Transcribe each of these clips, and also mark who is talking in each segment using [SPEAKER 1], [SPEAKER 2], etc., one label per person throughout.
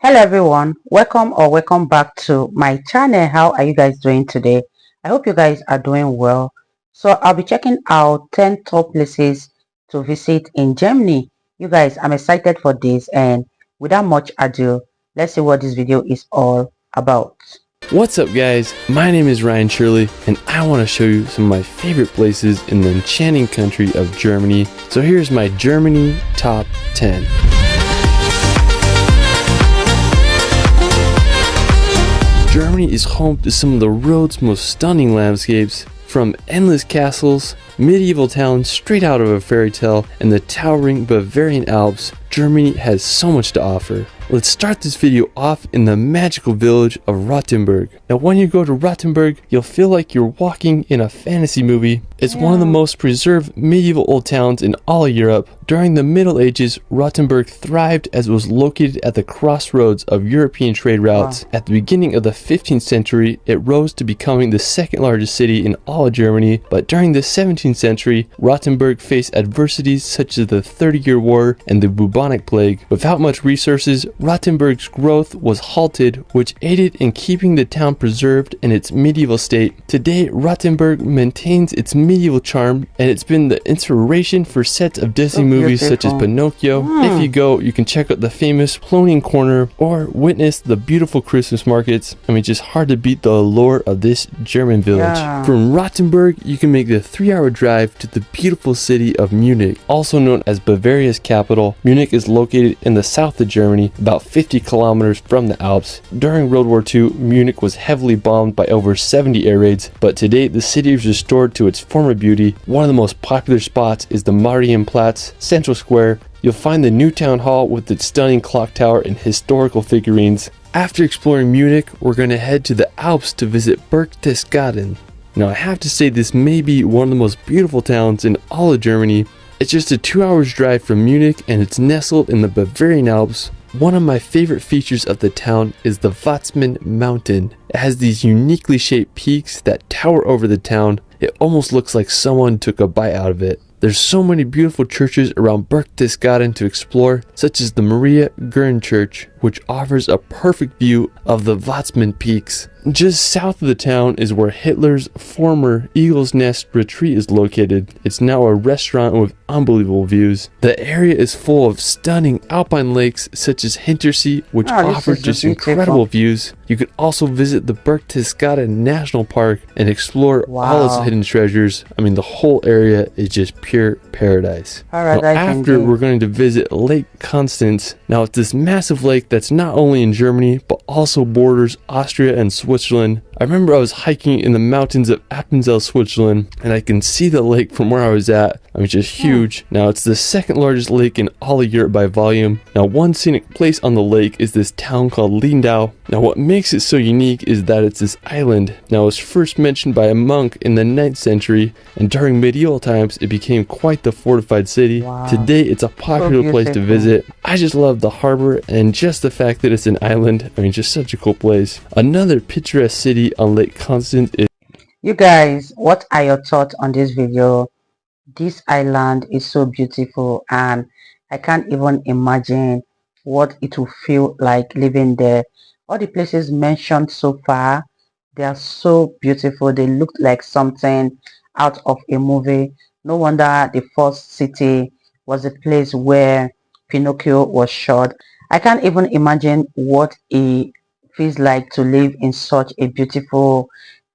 [SPEAKER 1] Hello everyone, welcome back to my channel. How are you guys doing today? I hope you guys are doing well. So I'll be checking out 10 top places to visit in Germany. You guys, I'm excited for this, and without much ado, let's see what this video is all about.
[SPEAKER 2] What's up guys, my name is Ryan Shirley and I want to show you some of my favorite places in the enchanting country of Germany. So here's my Germany top 10. Germany is home to some of the world's most stunning landscapes, from endless castles, medieval towns straight out of a fairy tale, and the towering Bavarian Alps. Germany has so much to offer. Let's start this video off in the magical village of Rothenburg. Now when you go to Rothenburg, you'll feel like you're walking in a fantasy movie. It's one of the most preserved medieval old towns in all of Europe. During the Middle Ages, Rothenburg thrived as it was located at the crossroads of European trade routes. At the beginning of the 15th century, it rose to becoming the second largest city in all of Germany, but during the 17th century, Rothenburg faced adversities such as the 30-Year War and the bubonic plague. Without much resources, Rothenburg's growth was halted, which aided in keeping the town preserved in its medieval state. Today, Rothenburg maintains its medieval charm, and it's been the inspiration for sets of Disney movies such as Pinocchio. If you go, you can check out the famous Plowing Corner or witness the beautiful Christmas markets. I mean, just hard to beat the allure of this German village. From Rothenburg, you can make the 3-hour drive to the beautiful city of Munich. Also known as Bavaria's capital, Munich is located in the south of Germany, about 50 kilometers from the Alps. During World War II, Munich was heavily bombed by over 70 air raids, but today the city is restored to its former beauty. One of the most popular spots is the Marienplatz Central Square. You'll find the new town hall with its stunning clock tower and historical figurines. After exploring Munich, we're going to head to the Alps to visit Berchtesgaden. Now I have to say this may be one of the most beautiful towns in all of Germany. It's just a 2 hours drive from Munich and it's nestled in the Bavarian Alps. One of my favorite features of the town is the Watzmann Mountain. It has these uniquely shaped peaks that tower over the town. It almost looks like someone took a bite out of it. There's so many beautiful churches around Berchtesgaden to explore, such as the Maria Gern Church, which offers a perfect view of the Watzmann peaks. Just south of the town is where Hitler's former Eagle's Nest retreat is located. It's now a restaurant with unbelievable views. The area is full of stunning alpine lakes such as Hintersee, which offers just incredible views. You could also visit the Berchtesgaden National Park and explore all its hidden treasures. I mean, the whole area is just pure paradise. After, we're going to visit Lake Constance. Now, it's this massive lake that's not only in Germany, but also borders Austria and Switzerland. I remember I was hiking in the mountains of Appenzell, Switzerland, and I can see the lake from where I was at. I mean, it's just huge. Now, it's the second largest lake in all of Europe by volume. Now, one scenic place on the lake is this town called Lindau. Now, what makes it so unique is that it's this island. Now, it was first mentioned by a monk in the 9th century, and during medieval times, it became quite the fortified city. Today, it's a popular place to visit. I just love the harbor and just the fact that it's an island. I mean, just such a cool place. Another picturesque city on Lake Constance is...
[SPEAKER 1] You guys, what are your thoughts on this video? This island is so beautiful and I can't even imagine what it will feel like living there. All the places mentioned so far, they are so beautiful. They look like something out of a movie. No wonder the first city was a place where Pinocchio was shot. I can't even imagine what it feels like to live in such a beautiful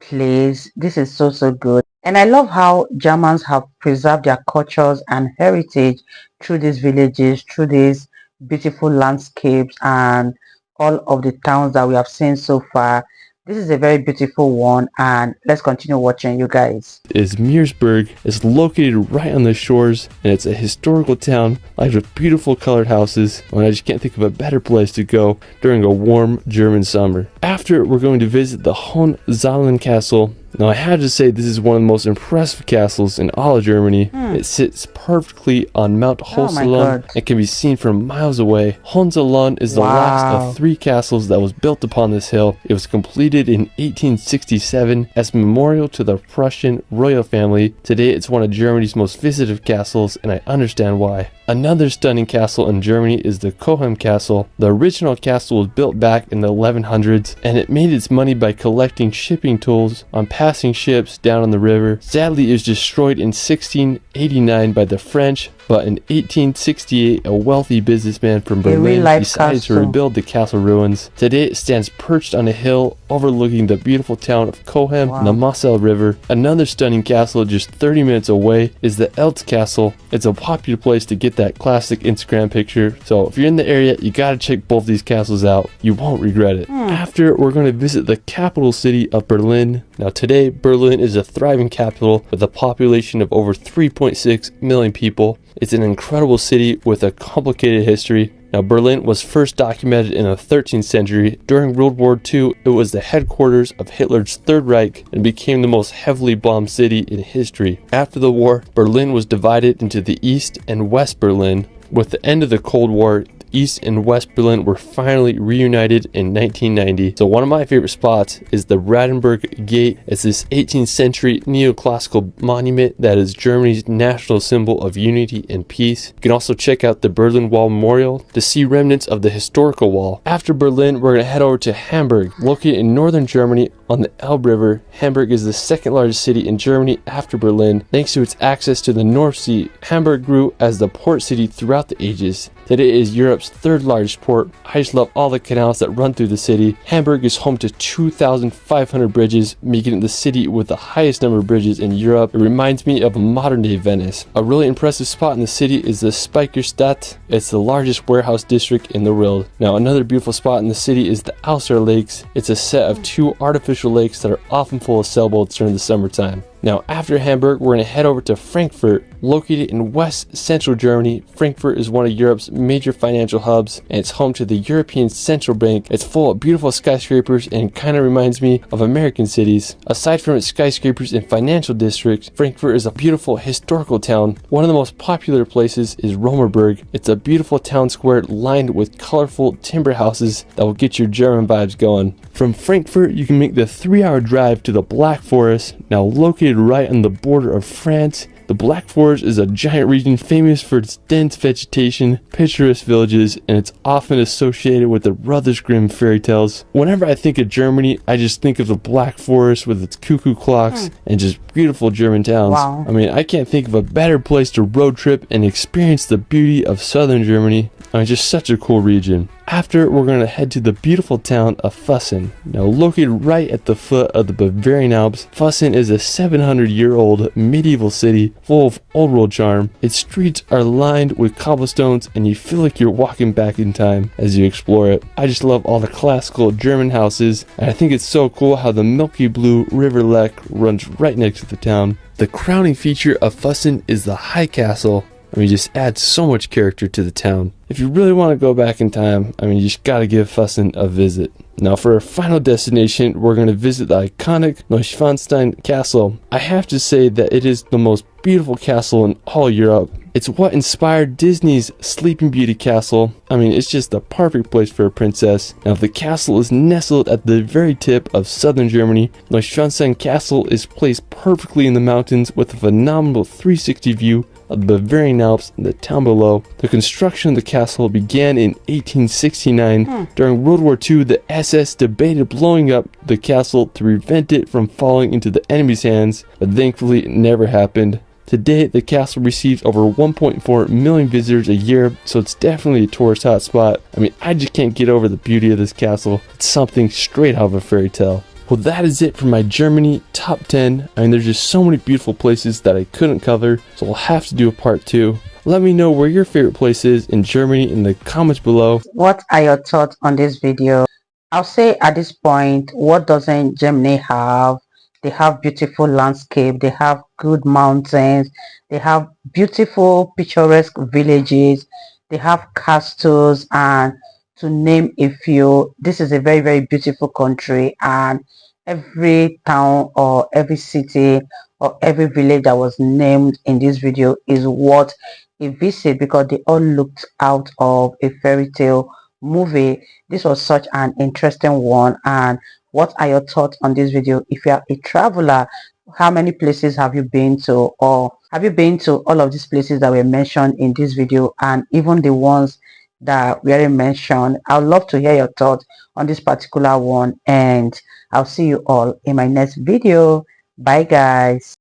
[SPEAKER 1] place. This is so good. And I love how Germans have preserved their cultures and heritage through these villages, through these beautiful landscapes and all of the towns that we have seen so far. This is a very beautiful one, and let's continue watching, you guys.
[SPEAKER 2] Is Meersburg. It's located right on the shores, and it's a historical town lined with beautiful colored houses, and I just can't think of a better place to go during a warm German summer. After, we're going to visit the Hohenzollern Castle. Now I have to say this is one of the most impressive castles in all of Germany. It sits perfectly on Mount
[SPEAKER 1] Oh my
[SPEAKER 2] Hohenzollern
[SPEAKER 1] God.
[SPEAKER 2] and can be seen from miles away. Hohenzollern is the last
[SPEAKER 1] Wow.
[SPEAKER 2] of 3 castles that was built upon this hill. It was completed in 1867 as a memorial to the Prussian royal family. Today it's one of Germany's most visited castles, and I understand why. Another stunning castle in Germany is the Cohem Castle. The original castle was built back in the 1100s, and it made its money by collecting shipping tolls on passing ships down on the river. Sadly, it was destroyed in 1689 by the French, but in 1868, a wealthy businessman from Berlin
[SPEAKER 1] real-life
[SPEAKER 2] decided to
[SPEAKER 1] castle.
[SPEAKER 2] rebuild the castle ruins. Today, it stands perched on a hill overlooking the beautiful town of Cohem
[SPEAKER 1] Wow.
[SPEAKER 2] and the Moselle River. Another stunning castle just 30 minutes away is the Eltz Castle. It's a popular place to get that classic Instagram picture, so if you're in the area, you gotta check both these castles out. You won't regret it. After, we're going to visit the capital city of Berlin. Now today, Berlin is a thriving capital with a population of over 3.6 million people. It's an incredible city with a complicated history. Now, Berlin was first documented in the 13th century. During World War II, it was the headquarters of Hitler's Third Reich and became the most heavily bombed city in history. After the war, Berlin was divided into the East and West Berlin. With the end of the Cold War, East and West Berlin were finally reunited in 1990. So one of my favorite spots is the Brandenburg Gate. It's this 18th century neoclassical monument that is Germany's national symbol of unity and peace. You can also check out the Berlin Wall Memorial to see remnants of the historical wall. After Berlin, we're going to head over to Hamburg. Located in northern Germany on the Elbe River, Hamburg is the second largest city in Germany after Berlin. Thanks to its access to the North Sea, Hamburg grew as the port city throughout the ages. Today it is Europe's third largest port. I just love all the canals that run through the city. Hamburg is home to 2,500 bridges, making it the city with the highest number of bridges in Europe. It reminds me of a modern day Venice. A really impressive spot in the city is the Speicherstadt. It's the largest warehouse district in the world. Now another beautiful spot in the city is the Außer Lakes. It's a set of 2 artificial lakes that are often full of sailboats during the summertime. Now after Hamburg, we're going to head over to Frankfurt. Located in west central Germany, Frankfurt is one of Europe's major financial hubs, and it's home to the European Central Bank. It's full of beautiful skyscrapers and kind of reminds me of American cities. Aside from its skyscrapers and financial districts, Frankfurt is a beautiful historical town. One of the most popular places is Romerberg. It's a beautiful town square lined with colorful timber houses that will get your German vibes going. From Frankfurt, you can make the 3-hour drive to the Black Forest, now located right on the border of France. The Black Forest is a giant region famous for its dense vegetation, picturesque villages, and it's often associated with the Brothers Grimm fairy tales. Whenever I think of Germany, I just think of the Black Forest with its cuckoo clocks and just beautiful German towns.
[SPEAKER 1] Wow.
[SPEAKER 2] I mean, I can't think of a better place to road trip and experience the beauty of southern Germany. I mean, just such a cool region. After, we're going to head to the beautiful town of Füssen. Now located right at the foot of the Bavarian Alps, Füssen is a 700-year-old medieval city full of old world charm. Its streets are lined with cobblestones and you feel like you're walking back in time as you explore it. I just love all the classical German houses, and I think it's so cool how the milky blue River Lech runs right next to the town. The crowning feature of Füssen is the High Castle. I mean, just adds so much character to the town. If you really want to go back in time, I mean, you just gotta give Füssen a visit. Now for our final destination, we're going to visit the iconic Neuschwanstein Castle. I have to say that it is the most beautiful castle in all Europe. It's what inspired Disney's Sleeping Beauty castle. I mean, it's just the perfect place for a princess. Now, the castle is nestled at the very tip of southern Germany. Neuschwanstein Castle is placed perfectly in the mountains with a phenomenal 360 view of the Bavarian Alps and the town below. The construction of the castle began in 1869. During World War II, the SS debated blowing up the castle to prevent it from falling into the enemy's hands, but thankfully it never happened. Today, the castle receives over 1.4 million visitors a year, so it's definitely a tourist hotspot. I mean, I just can't get over the beauty of this castle. It's something straight out of a fairy tale. Well, that is it for my Germany top 10. I mean, there's just so many beautiful places that I couldn't cover, so I'll have to do a part 2. Let me know where your favorite place is in Germany in the comments below.
[SPEAKER 1] What are your thoughts on this video? I'll say at this point, what doesn't Germany have? They have beautiful landscape, they have good mountains, they have beautiful picturesque villages, they have castles, and to name a few, this is a very, very beautiful country, and every town or every city or every village that was named in this video is worth a visit because they all looked out of a fairy tale movie. This was such an interesting one. And what are your thoughts on this video? If you are a traveler, how many places have you been to, or have you been to all of these places that were mentioned in this video and even the ones that were mentioned? I'd love to hear your thoughts on this particular one, and I'll see you all in my next video. Bye guys.